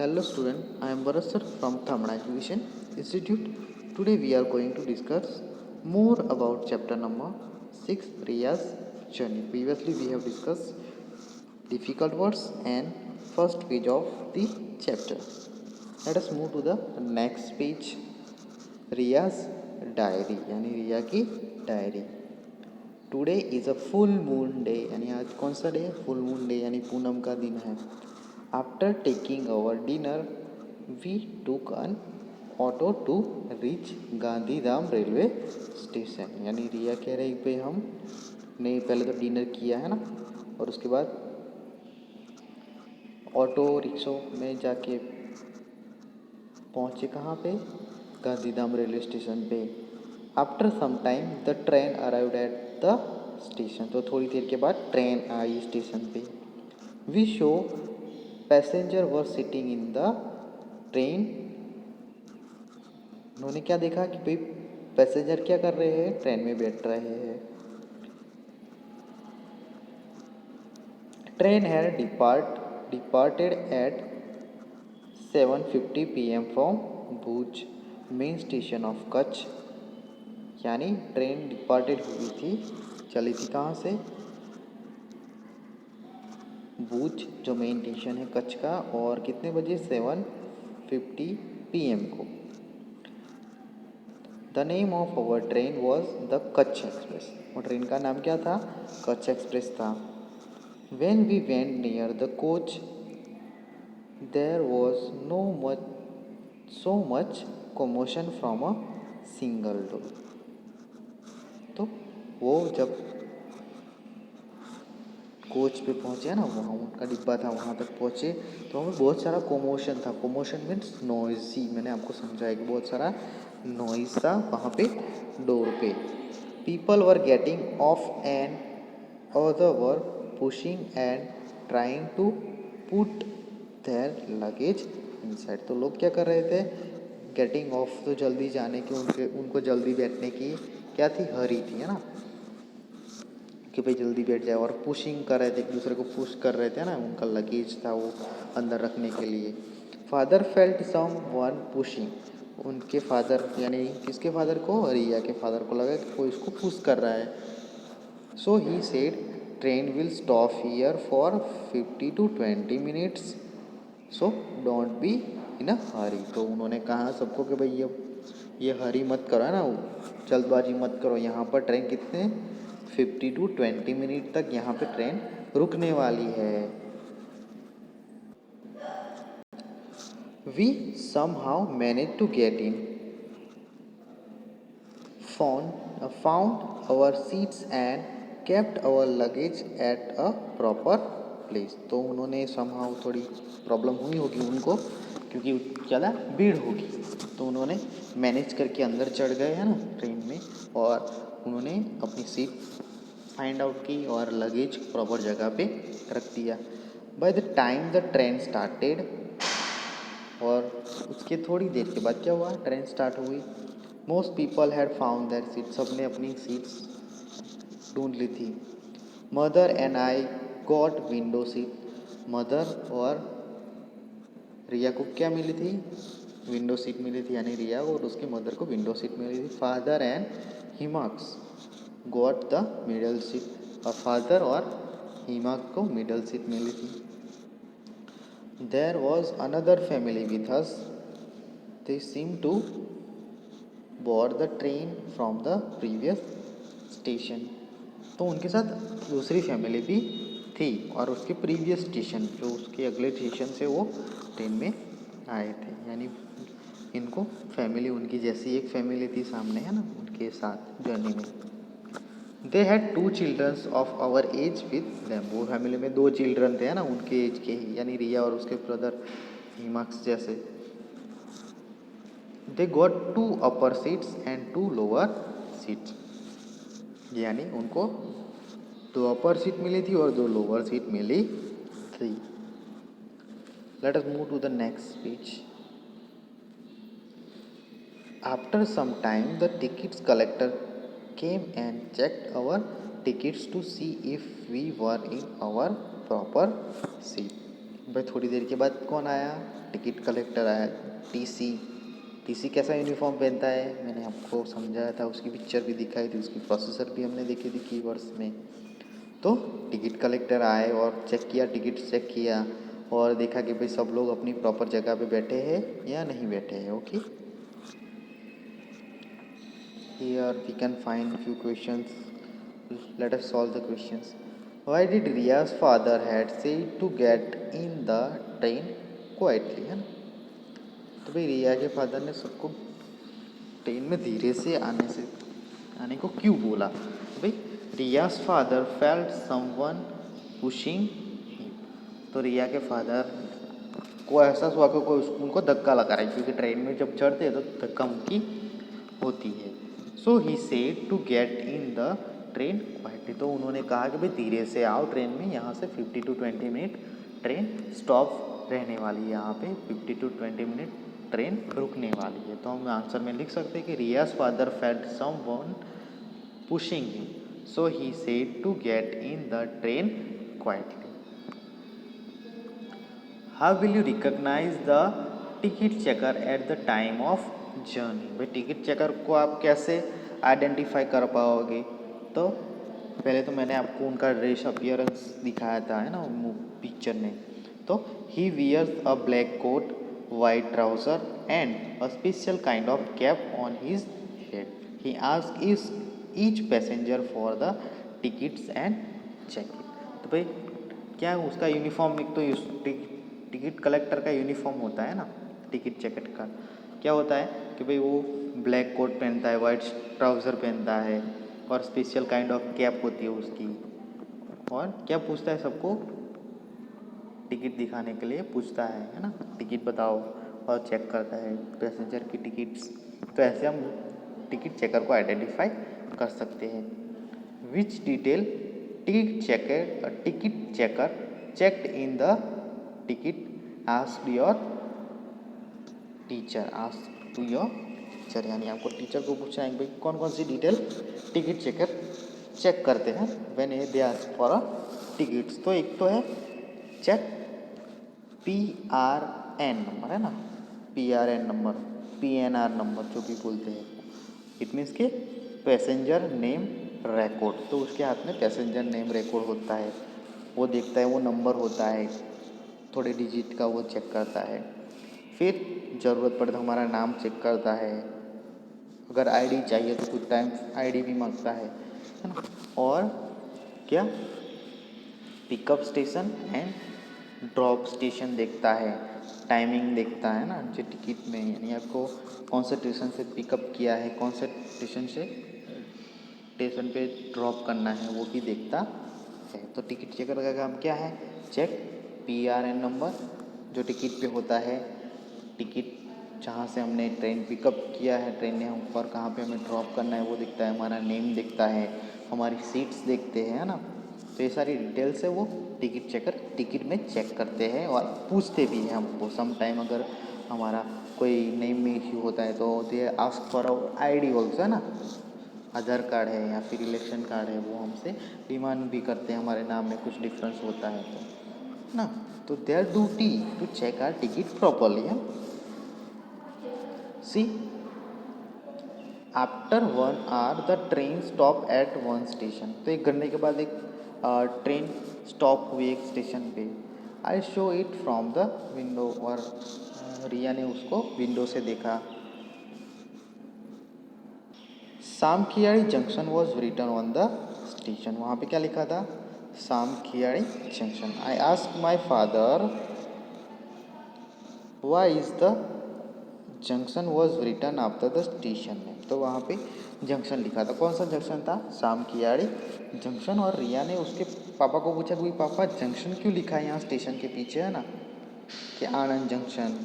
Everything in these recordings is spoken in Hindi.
Hello student, I am Bharat sir from Thamda Education Institute. Today we are going to discuss more about chapter number 6 Riya's journey. Previously we have discussed difficult words and first page of the chapter. Let us move to the next page. Riya's diary यानी रिया की diary. Today is a full moon day यानी आज कौन सा डे है? फुल मून डे यानी पूनम का दिन है. After taking our dinner we took an auto to reach Gandhidham railway station. यानी रिया कह रही पे हम ने पहले तो डिनर किया है ना, और उसके बाद ऑटो रिक्शो में जाके पहुँचे कहाँ पे? गांधीधाम रेलवे स्टेशन पे. After some time the train arrived at the station. तो थोड़ी देर के बाद ट्रेन आई स्टेशन पे. We show passenger were sitting in the train. उन्होंने क्या देखा कि भाई पैसेंजर क्या कर रहे हैं? ट्रेन में बैठ रहे हैं. Train had departed at 7:50 PM from Bhuj main station of Kutch. यानी ट्रेन डिपार्टेड हुई थी, चली थी कहाँ से? भुज जो मेन स्टेशन है कच्छ का, और कितने बजे? 7:50 PM को. The name of our train was the Kutch express. और ट्रेन का नाम क्या था? कच्छ एक्सप्रेस था. When we went near the coach there was so much commotion from a single door. तो वो जब कोच पे पहुँचे ना, वहाँ उनका डिब्बा था, वहाँ तक पहुँचे तो हमें बहुत सारा कोमोशन था. कोमोशन मीन्स नॉइजी. मैंने आपको समझाया कि बहुत सारा नॉइज था वहाँ पे डोर पे. People were getting off and other were pushing and trying to put their luggage inside. तो लोग क्या कर रहे थे? गेटिंग ऑफ, तो जल्दी जाने की, उनको जल्दी बैठने की क्या थी? हरी थी, है ना, कि भाई जल्दी बैठ जाए. और पुशिंग कर रहे थे, एक दूसरे को पुश कर रहे थे ना, उनका लगेज था वो अंदर रखने के लिए. Father felt some one pushing. उनके फादर यानी किसके फादर को? रिया के फादर को लगा कि कोई इसको पुश कर रहा है. So he said train will stop here for 50 to 20 minutes. So don't be in a hurry. तो उन्होंने कहा सबको कि भाई ये हरी मत करो, है ना, जल्दबाजी मत करो. यहाँ पर ट्रेन कितने 50 to 20 मिनट तक यहाँ पे ट्रेन रुकने वाली है. We somehow managed to get in, found our seats and kept our luggage at a proper place. तो उन्होंने somehow थोड़ी प्रॉब्लम हुई होगी उनको, क्योंकि ज़्यादा भीड़ होगी, तो उन्होंने मैनेज करके अंदर चढ़ गए, है ना, ट्रेन में, और उन्होंने अपनी सीट फाइंड आउट की और लगेज प्रॉपर जगह पे रख दिया. By the time the train started. और उसके थोड़ी देर के बाद क्या हुआ? ट्रेन स्टार्ट हुई. Most people had found there seat. सबने अपनी सीट्स ढूंढ ली थी. Mother and I got window seat. Mother और रिया को क्या मिली थी? विंडो सीट मिली थी. यानी रिया और उसकी मदर को विंडो सीट मिली थी. फादर एंड हिमाक्स गॉट द मिडल सीट. और फादर और हिमाक को मिडल सीट मिली थी. There was another family with us. They seemed to board the train from the previous station. तो उनके साथ दूसरी फैमिली भी थी, और उसके प्रीवियस स्टेशन, जो उसके अगले स्टेशन से वो ट्रेन में आए थे. यानी इनको फैमिली उनकी जैसी एक फैमिली थी सामने, है ना, उनके साथ जर्नी में. They had 2 childrens of our age with them. वो फैमिली में 2 चिल्ड्रन थे, है ना, उनके एज के ही, यानी रिया और उसके ब्रदर हिमाक्स जैसे. They got 2 upper seats and 2 lower seats. यानी उनको 2 अपर सीट मिली थी और 2 लोअर सीट मिली थी. Let us move to the next page. After some time the tickets collector came and checked our tickets to see if we were in our proper seat. भाई थोड़ी देर के बाद कौन आया, टिकट कलेक्टर आया। टीसी, टीसी कैसा यूनिफॉर्म पहनता है, मैंने आपको समझाया था, उसकी पिक्चर भी दिखाई थी, उसकी प्रोसेसर भी हमने देखी थी कीवर्ड्स में। तो टिकट कलेक्टर आए और चेक किया, टिकट चेक किया और देखा कि भाई सब लोग अपनी प्रॉपर जगह पे बैठे हैं या नहीं बैठे हैं। Okay, here we can find few questions, let us solve the questions. Why did Riya's father had said to get in the train quietly, है ना। तो भाई रिया के फादर ने सबको ट्रेन में धीरे से आने को क्यों बोला। तो भाई रियाज फादर फेल्ट समवन पुशिंग, तो रिया के फादर को एहसास हुआ कि कोई उनको धक्का लगा रहा है, क्योंकि ट्रेन में जब चढ़ते हैं तो धक्का मुक्की होती है। So he said to get in the train quietly, तो उन्होंने कहा कि भाई धीरे से आओ ट्रेन में, यहाँ से 50 to 20 मिनट ट्रेन स्टॉप रहने वाली है, यहाँ पे 50 to 20 मिनट ट्रेन रुकने वाली है। तो हम आंसर में लिख सकते हैं कि Riya's father felt someone pushing him, so he said to get in the train quietly. How will you recognize the ticket checker at the time of journey, भाई टिकट चेकर को आप कैसे आइडेंटिफाई कर पाओगे। तो पहले तो मैंने आपको उनका ड्रेस अपीयरेंस दिखाया था, है ना, पिक्चर में। तो he wears a black coat, white trouser and a special kind of cap on his head. He ask is each passenger for the tickets and check it. तो भाई क्या उसका यूनिफॉर्म, एक तो टिकट कलेक्टर का यूनिफॉर्म होता है ना, टिकट चेकर का क्या होता है कि भाई वो ब्लैक कोट पहनता है, वाइट ट्राउज़र पहनता है और स्पेशल काइंड ऑफ कैप होती है उसकी। और क्या पूछता है सबको, टिकट दिखाने के लिए पूछता है ना, टिकट बताओ, और चेक करता है पैसेंजर की टिकट्स। तो ऐसे हम टिकट चेकर को आइडेंटिफाई कर सकते हैं। Which detail ticket checker checked in the ticket, asked your teacher, asked to your teacher, यानी आपको टीचर को पूछना है भाई कौन कौन सी डिटेल टिकट चेकर चेक करते हैं when they ask for a tickets. तो एक तो है चेक PRN नंबर, है ना, PRN नंबर, PNR नंबर जो भी बोलते हैं, इट मीन्स के पैसेंजर नेम रिकॉर्ड। तो उसके हाथ में पैसेंजर नेम रिकॉर्ड होता है, वो देखता है, वो नंबर होता है थोड़े डिजिट का, वो चेक करता है। फिर ज़रूरत पड़े तो हमारा नाम चेक करता है, अगर आईडी चाहिए तो कुछ टाइम आईडी भी मांगता है ना। और क्या pickup station and drop station देखता है, टाइमिंग देखता है ना जो टिकट में, यानी आपको कौन से स्टेशन से पिकअप किया है, कौन से स्टेशन से स्टेशन पे ड्रॉप करना है, वो भी देखता है। तो टिकट चेकर का काम क्या है, चेक PRN नंबर जो टिकट पे होता है, टिकट जहाँ से हमने ट्रेन पिकअप किया है, ट्रेन ने हम पर कहाँ पे हमें ड्रॉप करना है वो देखता है, हमारा नेम देखता है, हमारी सीट्स देखते हैं, है ना। तो ये सारी डिटेल्स है वो टिकट चेकर टिकट में चेक करते हैं और पूछते भी हैं हमको। सम टाइम अगर हमारा कोई नेम में इश्यू होता है तो दे आस्क फॉर ID ऑल्सो, है ना, आधार कार्ड है या फिर इलेक्शन कार्ड है, वो हमसे डिमांड भी करते हैं, हमारे नाम में कुछ डिफरेंस होता है तो ना। तो their duty to check are ticket properly, है। See after 1 hour the train stop at one station, तो 1 घंटे के बाद एक ट्रेन स्टॉप हुई एक स्टेशन पे। I show it from the window, और रिया ने उसको विंडो से देखा। Samakhiali junction was written on the station, वहाँ पे क्या लिखा था, Samakhiali junction. I ask my father why is the junction was written after the station name, तो वहाँ पे जंक्शन लिखा था, कौन सा जंक्शन था, सामखियाड़ी जंक्शन। और रिया ने उसके पापा को पूछा कि पापा जंक्शन क्यों लिखा है यहाँ स्टेशन के पीछे, है ना, कि आनंद जंक्शन,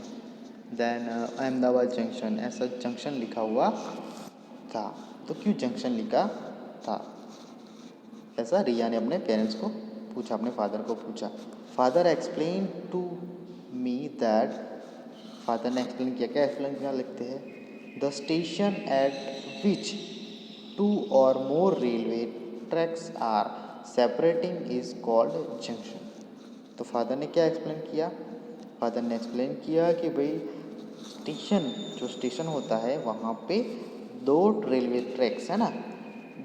देन अहमदाबाद जंक्शन, ऐसा जंक्शन लिखा हुआ था। तो क्यों जंक्शन लिखा था, ऐसा रिया ने अपने पेरेंट्स को पूछा, अपने फादर को पूछा। Father explain to me that, father ने एक्सप्लेन किया, क्या एक्सप्लेन किया लिखते हैं, the station at which 2 or more railway tracks are separating is called junction. तो फादर ने क्या एक्सप्लेन किया फादर ने एक्सप्लेन किया कि भाई स्टेशन, जो स्टेशन होता है वहाँ पे 2 रेलवे ट्रैक्स है ना,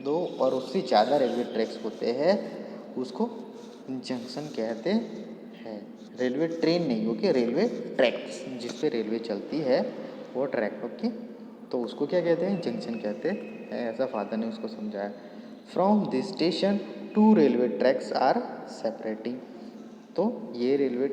2 और उससे ज़्यादा रेलवे ट्रैक्स होते हैं, उसको जंक्शन कहते हैं। रेलवे ट्रेन नहीं, ओके, रेलवे ट्रैक्स जिस पे रेलवे चलती है वो ट्रैक, ओके, तो उसको क्या कहते हैं, जंक्शन कहते हैं, ऐसा फादर ने उसको समझाया। From this station 2 railway tracks are separating, तो ये रेलवे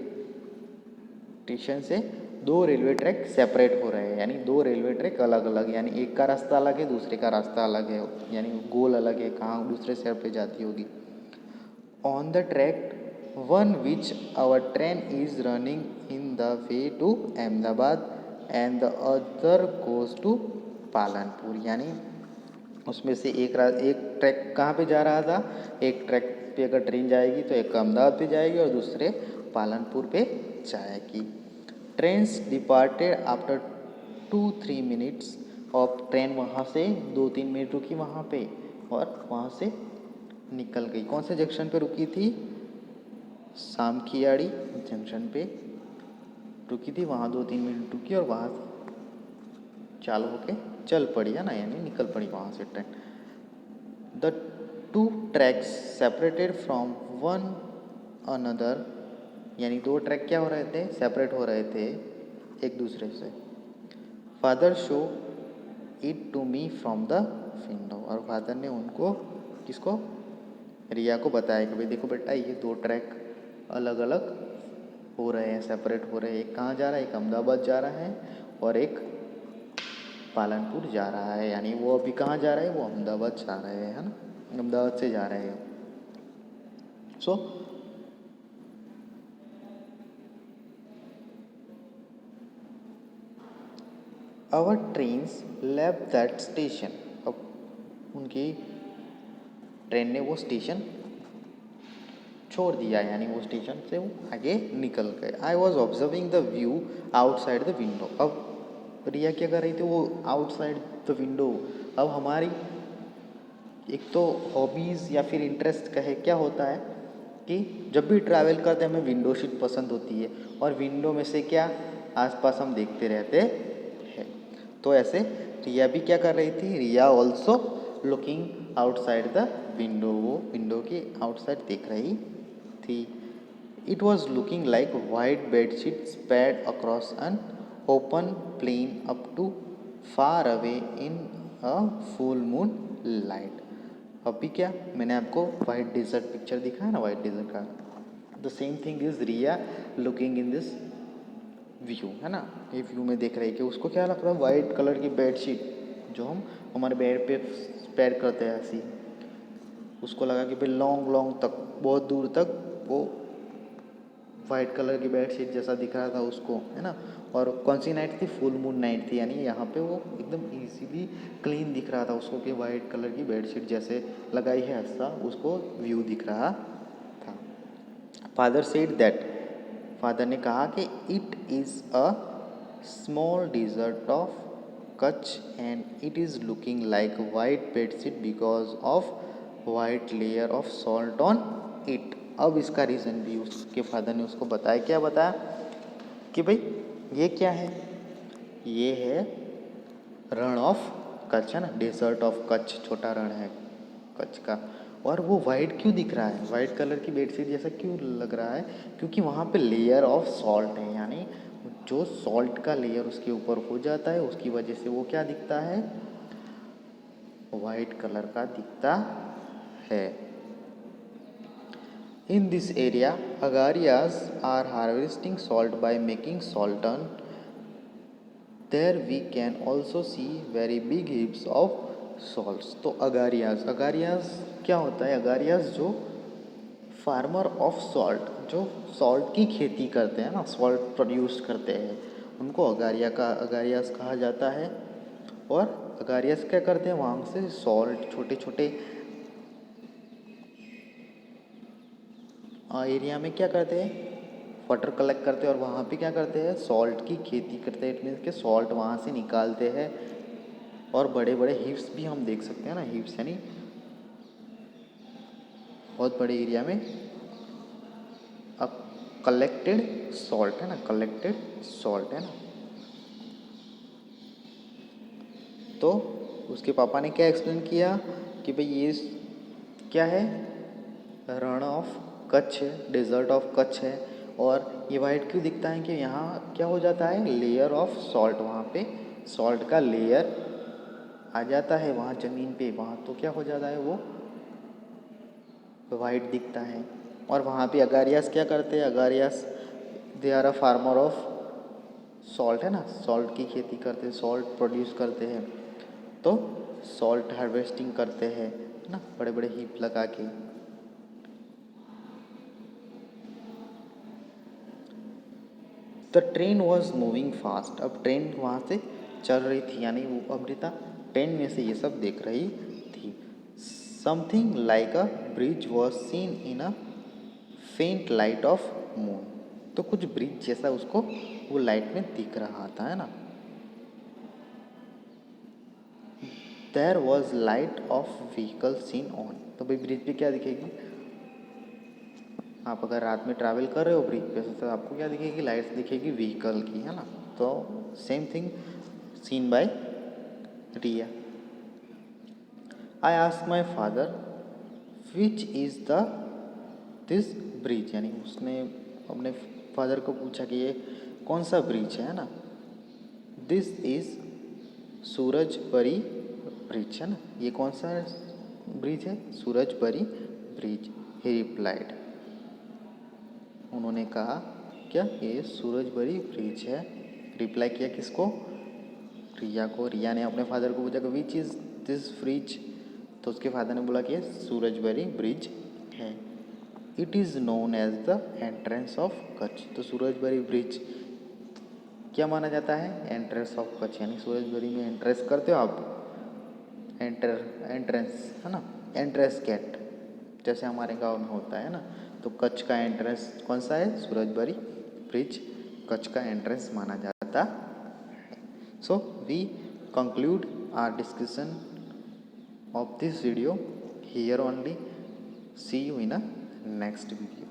स्टेशन से 2 रेलवे ट्रैक सेपरेट हो रहे हैं, यानी 2 रेलवे ट्रैक अलग अलग, यानी एक का रास्ता अलग है, दूसरे का रास्ता अलग है, यानी गोल अलग है, कहाँ दूसरे शहर पे जाती होगी। On the track one which our train is running in the way to Ahmedabad and the other goes to Palanpur, यानी उसमें से एक ट्रैक कहाँ पे जा रहा था, एक ट्रैक पे अगर ट्रेन जाएगी तो एक अहमदाबाद पे जाएगी और दूसरे पालनपुर पे जाएगी। ट्रेन्स डिपार्टेड आफ्टर 2-3 मिनट्स, और ट्रेन वहाँ से 2-3 मिनट रुकी वहाँ पे और वहाँ से निकल गई। कौन से जंक्शन पे रुकी थी, सामखियाड़ी जंक्शन पे रुकी थी, वहाँ 2-3 मिनट रुकी और वहाँ से चालू होके चल पड़ी, है ना, यानी निकल पड़ी वहाँ से train. The 2 tracks separated from one another, यानी 2 ट्रैक क्या हो रहे थे, सेपरेट हो रहे थे एक दूसरे से। Father show it to me from the window, और फादर ने उनको, किसको, रिया को बताया कि भाई देखो बेटा ये 2 ट्रैक अलग अलग हो रहे हैं, सेपरेट हो रहे हैं, एक कहाँ जा रहा है, एक अहमदाबाद जा रहा है और एक पालनपुर जा रहा है, यानी वो अभी कहाँ जा रहा है, वो अहमदाबाद जा रहे हैं, है ना, अहमदाबाद से जा रहे हैं। So our trains left that station, अब उनकी ट्रेन ने वो स्टेशन छोड़ दिया, यानी वो स्टेशन से वो आगे निकल गए। I was observing the view outside the window, अब रिया क्या कर रही थी, वो आउटसाइड द विंडो। अब हमारी एक तो हॉबीज़ या फिर इंटरेस्ट कहे क्या होता है कि जब भी ट्रैवल करते हैं हमें विंडो सीट पसंद होती है, और विंडो में से क्या आसपास हम देखते रहते हैं। तो ऐसे रिया भी क्या कर रही थी, Riya also looking outside the window, वो विंडो की आउटसाइड देख रही थी। It was looking like white bedsheet spread across an open plain up to far away in a full moon light. अभी क्या मैंने आपको वाइट डेजर्ट पिक्चर दिखाया ना, वाइट डेजर्ट का, the same thing is Riya looking in this view, है ना, ये व्यू में देख रही है कि उसको क्या लगता है, वाइट कलर की बेडशीट जो हम हमारे बेड पे स्प्रेड करते हैं ऐसी, उसको लगा कि भाई लॉन्ग लॉन्ग तक, बहुत दूर तक वो वाइट कलर की बेडशीट जैसा दिख रहा था उसको, है ना। और कौन सी नाइट थी, फुल मून नाइट थी, यानी यहाँ पे वो एकदम इजीली क्लीन दिख रहा था उसको कि वाइट कलर की बेडशीट जैसे लगाई है, ऐसा उसको व्यू दिख रहा था। फादर सेड दैट, फादर ने कहा कि it is a small desert of Kutch and it is looking like white bedsheet because of white layer of salt on it. अब इसका रीज़न भी उसके फादर ने उसको बताया, क्या बताया कि भाई ये क्या है, ये है रण ऑफ कच्छ, है ना, डेजर्ट ऑफ कच्छ, छोटा रण है कच्छ का। और वो वाइट क्यों दिख रहा है, वाइट कलर की बेडशीट जैसा क्यों लग रहा है, क्योंकि वहाँ पे लेयर ऑफ सॉल्ट है, यानी जो सॉल्ट का लेयर उसके ऊपर हो जाता है उसकी वजह से वो क्या दिखता है, वाइट कलर का दिखता है। In this area, agarias are harvesting salt by making saltern. There we can also see very big heaps of salts. तो अगारियाज क्या होता है, अगारियाज जो फार्मर ऑफ सॉल्ट, जो सॉल्ट की खेती करते हैं ना, सॉल्ट प्रोड्यूस करते हैं, उनको अगारियाज कहा जाता है। और अगारियाज क्या करते हैं, वहाँ से सॉल्ट छोटे छोटे एरिया में क्या करते हैं, वाटर कलेक्ट करते हैं और वहाँ पे क्या करते हैं, सॉल्ट की खेती करते हैं। इट मीन्स के सॉल्ट वहाँ से निकालते हैं। और बड़े बड़े हीप्स भी हम देख सकते हैं ना, हीप्स यानी बहुत बड़े एरिया में अब कलेक्टेड सॉल्ट है ना, कलेक्टेड सॉल्ट है ना। तो उसके पापा ने क्या एक्सप्लेन किया कि भाई ये क्या है, रण ऑफ कच्छ है, डेजर्ट ऑफ कच्छ है। और ये वाइट क्यों दिखता है कि यहाँ क्या हो जाता है, लेयर ऑफ सॉल्ट, वहाँ पे सॉल्ट का लेयर आ जाता है वहाँ ज़मीन पे, वहाँ तो क्या हो जाता है वो वाइट दिखता है। और वहाँ पे अगारियास क्या करते हैं, Agariyas they are a farmer of salt है ना, सॉल्ट की खेती करते हैं, सॉल्ट प्रोड्यूस करते हैं। तो सॉल्ट हार्वेस्टिंग करते हैं ना, बड़े बड़े हीप लगा के। The train was moving fast, अब ट्रेन वहाँ से चल रही थी, यानी वो अमृता ट्रेन में से ये सब देख रही थी। Something like a bridge was seen in a faint light of moon, तो कुछ ब्रिज जैसा उसको वो लाइट में दिख रहा था, है ना। There was light off vehicle seen on, तो भाई ब्रिज पे क्या दिखेगी, आप अगर रात में ट्रैवल कर रहे हो ब्रिज पे तो आपको क्या दिखेगी, लाइट्स दिखेगी व्हीकल की, है ना। तो same thing seen by Riya. I ask my father which is the this bridge, यानी उसने अपने फादर को पूछा कि ये कौन सा ब्रिज है ना। दिस इज़ सूरजबरी ब्रिज, है ना, ये कौन सा ब्रिज है, सूरजबरी ब्रिज, ही रिप्लाइड, उन्होंने कहा क्या ये सूरजबरी ब्रिज है। रिप्लाई किया किसको, रिया को। रिया ने अपने फादर को पूछा कि विच इज़ दिस ब्रिज, तो उसके फादर ने बोला कि ये सूरजबरी ब्रिज है। It is known as the entrance of Kutch, तो सूरजबरी ब्रिज क्या माना जाता है, एंट्रेंस ऑफ कच्छ, यानी सूरजबरी में एंट्रेंस करते हो आप, एंट्रेंस है ना, एंट्रेंस गेट जैसे हमारे गांव में होता है ना। तो कच्छ का एंट्रेंस कौन सा है, सूरजबरी ब्रिज कच्छ का एंट्रेंस माना जाता है। So we conclude our discussion of this video here only, see you in a next video.